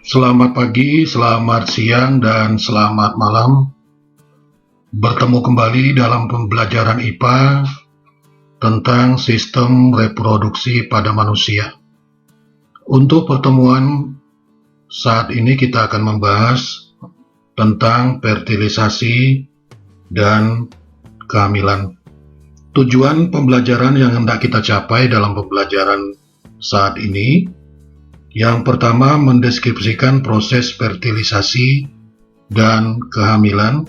Selamat pagi, selamat siang, dan selamat malam. Bertemu kembali dalam pembelajaran IPA tentang sistem reproduksi pada manusia. Untuk pertemuan saat ini kita akan membahas tentang fertilisasi dan kehamilan. Tujuan pembelajaran yang hendak kita capai dalam pembelajaran saat ini, yang pertama mendeskripsikan proses fertilisasi dan kehamilan.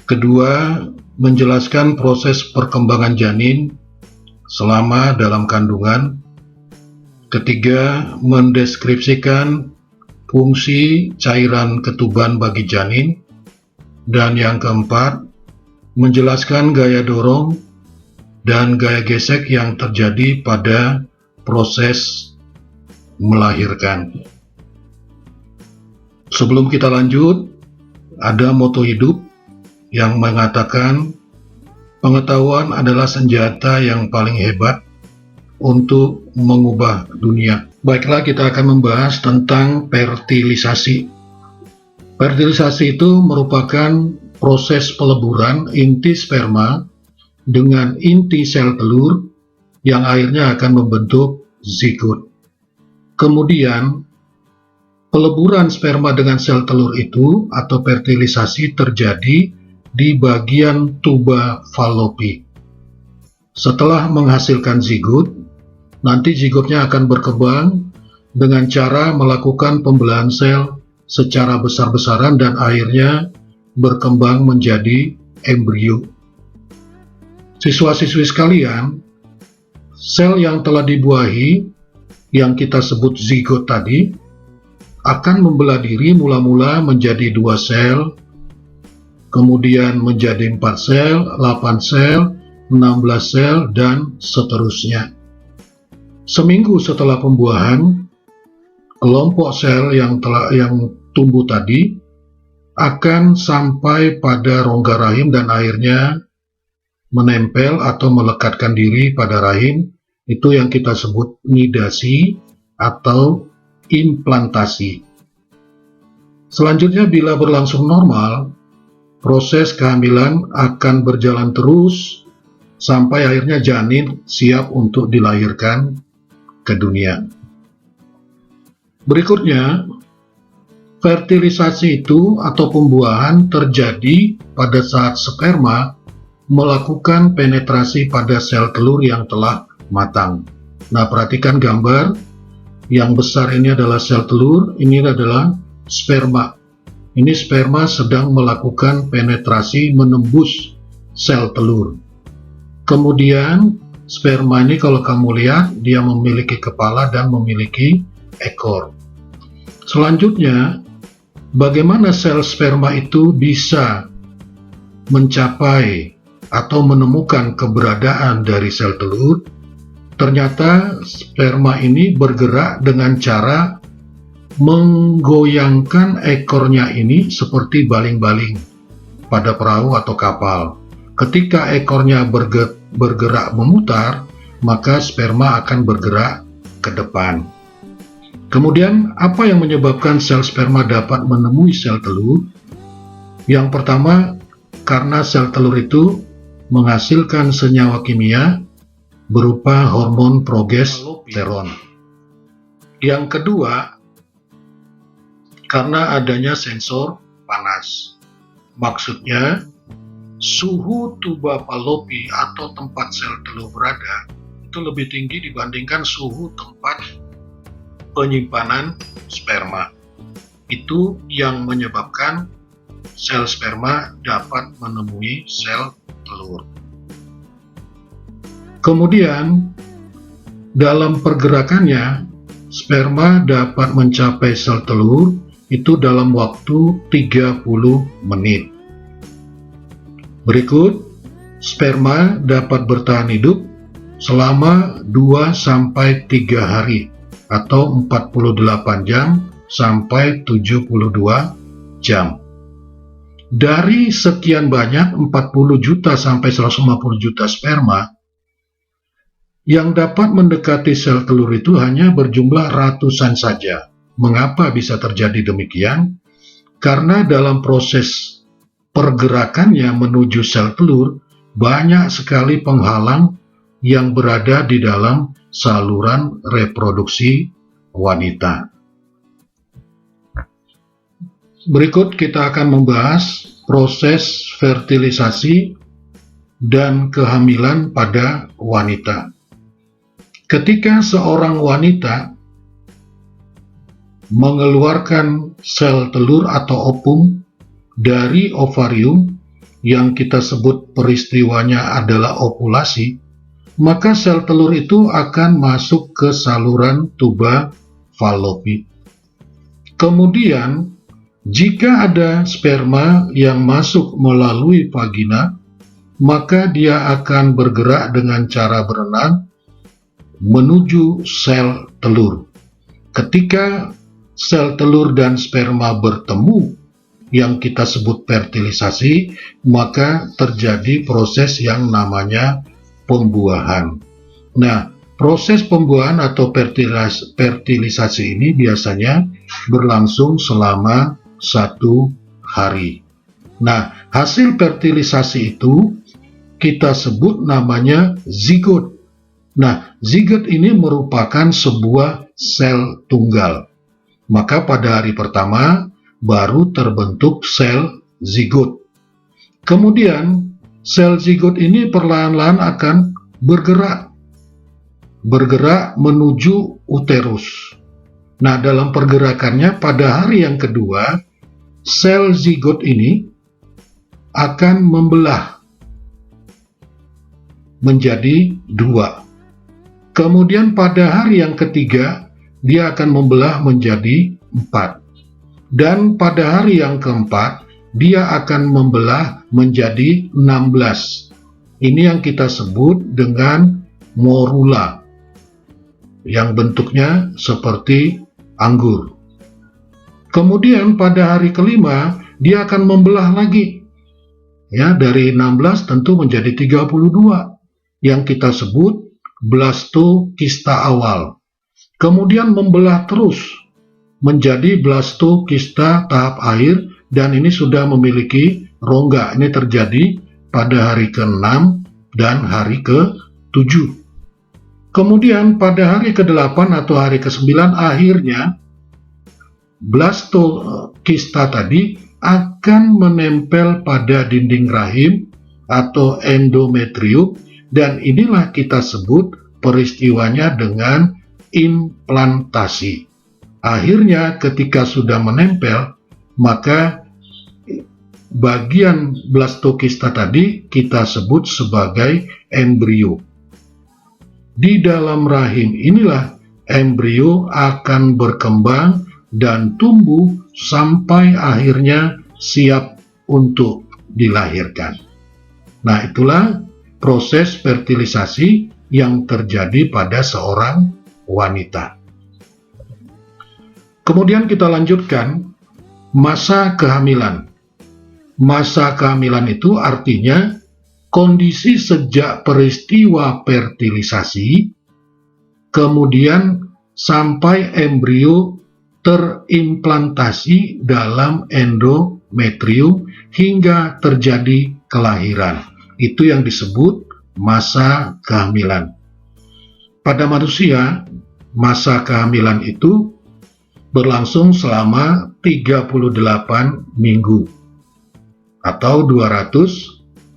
Kedua, menjelaskan proses perkembangan janin selama dalam kandungan. Ketiga, mendeskripsikan fungsi cairan ketuban bagi janin. Dan yang keempat, menjelaskan gaya dorong dan gaya gesek yang terjadi pada proses melahirkan. Sebelum kita lanjut, ada moto hidup yang mengatakan pengetahuan adalah senjata yang paling hebat untuk mengubah dunia. Baiklah, kita akan membahas tentang fertilisasi. Fertilisasi itu merupakan proses peleburan inti sperma dengan inti sel telur yang akhirnya akan membentuk zigot. Kemudian, peleburan sperma dengan sel telur itu atau fertilisasi terjadi di bagian tuba Fallopi. Setelah menghasilkan zigot, nanti zigotnya akan berkembang dengan cara melakukan pembelahan sel secara besar-besaran dan akhirnya berkembang menjadi embrio. Siswa-siswi sekalian, sel yang telah dibuahi yang kita sebut zigot tadi akan membelah diri mula-mula menjadi 2 sel, kemudian menjadi 4 sel, 8 sel, 16 sel, dan seterusnya. Seminggu setelah pembuahan, kelompok sel yang tumbuh tadi akan sampai pada rongga rahim dan akhirnya menempel atau melekatkan diri pada rahim. Itu yang kita sebut nidasi atau implantasi. Selanjutnya, bila berlangsung normal, proses kehamilan akan berjalan terus sampai akhirnya janin siap untuk dilahirkan ke dunia. Berikutnya, fertilisasi itu atau pembuahan terjadi pada saat sperma melakukan penetrasi pada sel telur yang telah matang. Nah, perhatikan gambar yang besar ini adalah sel telur, ini adalah sperma. Ini sperma sedang melakukan penetrasi menembus sel telur. Kemudian sperma ini kalau kamu lihat dia memiliki kepala dan memiliki ekor. Selanjutnya, bagaimana sel sperma itu bisa mencapai atau menemukan keberadaan dari sel telur? Ternyata sperma ini bergerak dengan cara menggoyangkan ekornya ini seperti baling-baling pada perahu atau kapal. Ketika ekornya bergerak memutar, maka sperma akan bergerak ke depan. Kemudian, apa yang menyebabkan sel sperma dapat menemui sel telur? Yang pertama, karena sel telur itu menghasilkan senyawa kimia berupa hormon progesteron. Yang kedua, karena adanya sensor panas. Maksudnya, suhu tuba Fallopi atau tempat sel telur berada itu lebih tinggi dibandingkan suhu tempat penyimpanan sperma. Itu yang menyebabkan sel sperma dapat menemui sel telur. Kemudian, dalam pergerakannya, sperma dapat mencapai sel telur itu dalam waktu 30 menit. Berikut, sperma dapat bertahan hidup selama 2-3 hari atau 48 jam sampai 72 jam. Dari sekian banyak 40 juta sampai 150 juta sperma, yang dapat mendekati sel telur itu hanya berjumlah ratusan saja. Mengapa bisa terjadi demikian? Karena dalam proses pergerakannya menuju sel telur, banyak sekali penghalang yang berada di dalam saluran reproduksi wanita. Berikut kita akan membahas proses fertilisasi dan kehamilan pada wanita. Ketika seorang wanita mengeluarkan sel telur atau ovum dari ovarium yang kita sebut peristiwanya adalah ovulasi, maka sel telur itu akan masuk ke saluran tuba falopi. Kemudian, jika ada sperma yang masuk melalui vagina, maka dia akan bergerak dengan cara berenang menuju sel telur. Ketika sel telur dan sperma bertemu, yang kita sebut fertilisasi, maka terjadi proses yang namanya pembuahan. Nah, proses pembuahan atau fertilisasi ini biasanya berlangsung selama 1 hari. Nah, hasil fertilisasi itu kita sebut namanya zigot. Nah, zigot ini merupakan sebuah sel tunggal. Maka pada hari pertama baru terbentuk sel zigot. Kemudian sel zigot ini perlahan-lahan akan bergerak menuju uterus. Nah, dalam pergerakannya pada hari yang kedua, sel zigot ini akan membelah menjadi 2. Kemudian pada hari yang ketiga, dia akan membelah menjadi 4. Dan pada hari yang keempat, dia akan membelah menjadi 16. Ini yang kita sebut dengan morula, yang bentuknya seperti anggur. Kemudian pada hari kelima, dia akan membelah lagi. Ya, dari 16 tentu menjadi 32, yang kita sebut blastokista awal. Kemudian membelah terus menjadi blastokista tahap akhir, dan ini sudah memiliki rongga. Ini terjadi pada hari ke-6 dan hari ke-7. Kemudian pada hari ke-8 atau hari ke-9 akhirnya blastokista tadi akan menempel pada dinding rahim atau endometrium, dan inilah kita sebut peristiwanya dengan implantasi. Akhirnya ketika sudah menempel, maka bagian blastokista tadi kita sebut sebagai embrio. Di dalam rahim inilah embrio akan berkembang dan tumbuh sampai akhirnya siap untuk dilahirkan. Nah, itulah proses fertilisasi yang terjadi pada seorang wanita. Kemudian kita lanjutkan masa kehamilan. Masa kehamilan itu artinya kondisi sejak peristiwa fertilisasi, kemudian sampai embrio terimplantasi dalam endometrium hingga terjadi kelahiran. Itu yang disebut masa kehamilan. Pada manusia, masa kehamilan itu berlangsung selama 38 minggu atau 266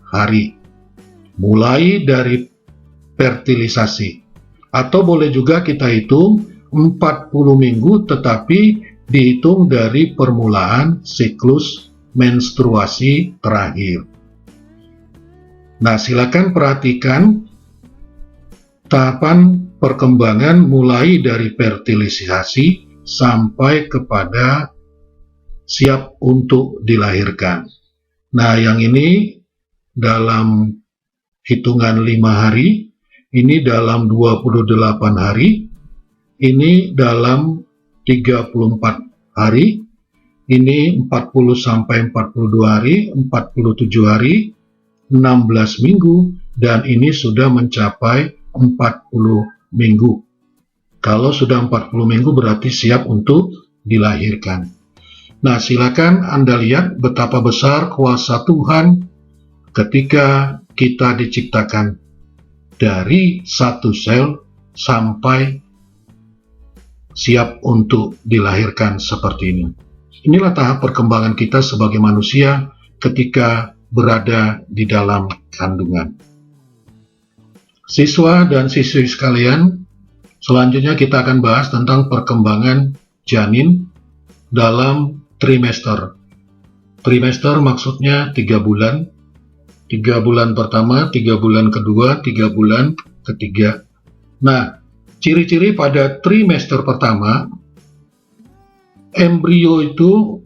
hari, mulai dari fertilisasi, atau boleh juga kita hitung 40 minggu, tetapi dihitung dari permulaan siklus menstruasi terakhir. Nah, silakan perhatikan tahapan perkembangan mulai dari fertilisasi sampai kepada siap untuk dilahirkan. Nah, yang ini dalam hitungan 5 hari, ini dalam 28 hari, ini dalam 34 hari, ini 40 sampai 42 hari, 47 hari, 16 minggu, dan ini sudah mencapai 40 minggu. Kalau sudah 40 minggu berarti siap untuk dilahirkan. Nah, silakan Anda lihat betapa besar kuasa Tuhan ketika kita diciptakan dari satu sel sampai siap untuk dilahirkan seperti ini. Inilah tahap perkembangan kita sebagai manusia ketika berada di dalam kandungan. Siswa dan siswi sekalian, selanjutnya kita akan bahas tentang perkembangan janin dalam trimester. Trimester maksudnya 3 bulan. 3 bulan pertama, 3 bulan kedua, 3 bulan ketiga. Nah, ciri-ciri pada trimester pertama, embrio itu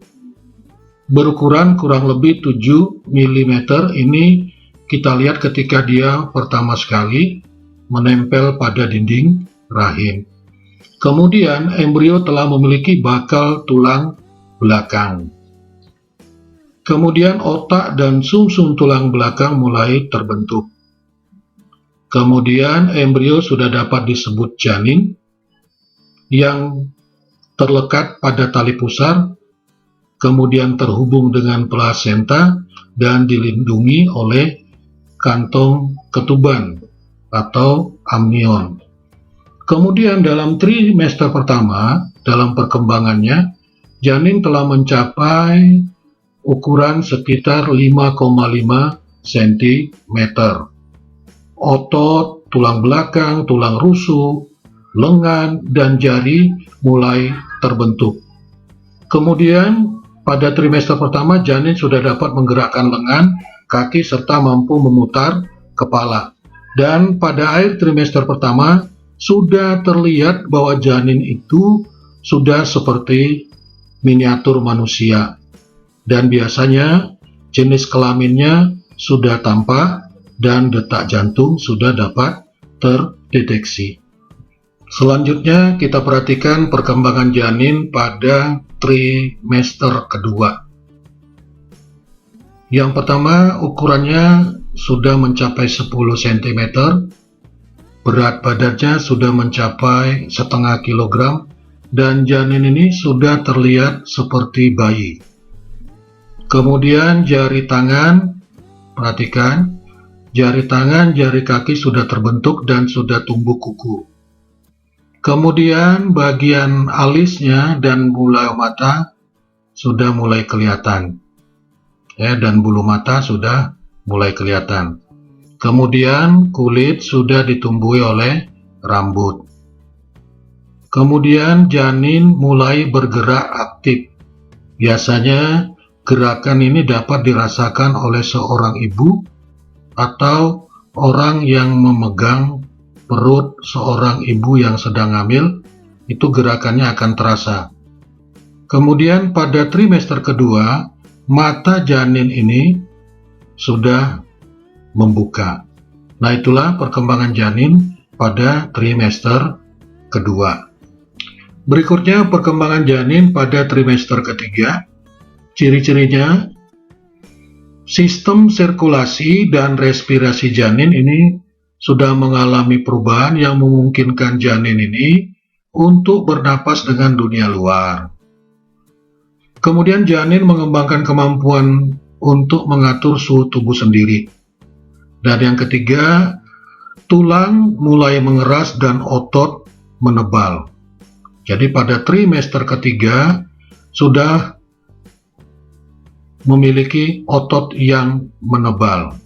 berukuran kurang lebih 7 mm. Ini kita lihat ketika dia pertama sekali menempel pada dinding rahim. Kemudian embrio telah memiliki bakal tulang belakang. Kemudian otak dan sumsum tulang belakang mulai terbentuk. Kemudian embrio sudah dapat disebut janin yang terlekat pada tali pusar, kemudian terhubung dengan plasenta dan dilindungi oleh kantong ketuban atau amnion. Kemudian dalam trimester pertama, dalam perkembangannya, janin telah mencapai ukuran sekitar 5,5 cm. Otot, tulang belakang, tulang rusuk, lengan, dan jari mulai terbentuk. Kemudian pada trimester pertama janin sudah dapat menggerakkan lengan, kaki, serta mampu memutar kepala. Dan pada akhir trimester pertama sudah terlihat bahwa janin itu sudah seperti miniatur manusia. Dan biasanya jenis kelaminnya sudah tampak dan detak jantung sudah dapat terdeteksi. Selanjutnya kita perhatikan perkembangan janin pada trimester kedua. Yang pertama, ukurannya sudah mencapai 10 cm, berat badannya sudah mencapai setengah kilogram, dan janin ini sudah terlihat seperti bayi. Kemudian jari tangan, perhatikan, jari tangan, jari kaki sudah terbentuk dan sudah tumbuh kuku. Kemudian bagian alisnya dan bulu mata sudah mulai kelihatan. Dan bulu mata sudah mulai kelihatan. Kemudian kulit sudah ditumbuhi oleh rambut. Kemudian janin mulai bergerak aktif. Biasanya gerakan ini dapat dirasakan oleh seorang ibu atau orang yang memegang perut seorang ibu yang sedang hamil, itu gerakannya akan terasa. Kemudian pada trimester kedua, mata janin ini sudah membuka. Nah, itulah perkembangan janin pada trimester kedua. Berikutnya perkembangan janin pada trimester ketiga. Ciri-cirinya, sistem sirkulasi dan respirasi janin ini sudah mengalami perubahan yang memungkinkan janin ini untuk bernapas dengan dunia luar. Kemudian janin mengembangkan kemampuan untuk mengatur suhu tubuh sendiri. Dan yang ketiga, tulang mulai mengeras dan otot menebal. Jadi pada trimester ketiga sudah memiliki otot yang menebal.